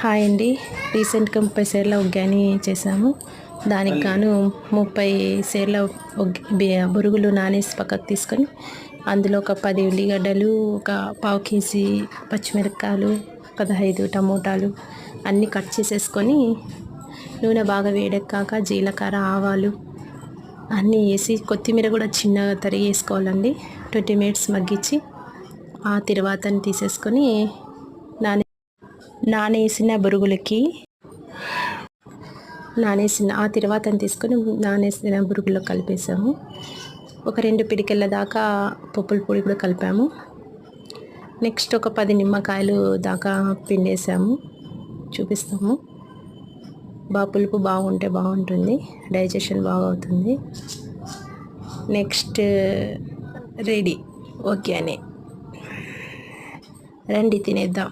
Hi అండి. రీసెంట్గా 30 సేర్ల ఉగ్గాని చేసాము. దానికి గాను 30 సేర్ల బొరుగులు నానేసి పక్కకు తీసుకొని అందులో ఒక 10 ఉల్లిగడ్డలు, ఒక పావు కేజీ పచ్చిమిరపకాయలు, 15 టమోటాలు అన్నీ కట్ చేసేసుకొని నూనె బాగా వేడెక్కాక జీలకర్ర, ఆవాలు అన్నీ వేసి కొత్తిమీర కూడా చిన్నగా తరిగి వేసుకోవాలండి. 20 మినిట్స్ మగ్గించి ఆ తర్వాతని తీసేసుకొని నానేసిన బొరుగులకి ఆ తర్వాతని తీసుకొని నానేసిన బొరుగులో కలిపేసాము. ఒక 2 పిడికెళ్ళ దాకా పప్పుల పొడి కూడా కలిపాము. నెక్స్ట్ ఒక 10 నిమ్మకాయలు దాకా పిండేసాము. చూపిస్తాము. పులుపు బాగుంటే బాగుంటుంది, డైజెషన్ బాగా అవుతుంది. Next ready. ఓకే అని రండి తినేద్దాం.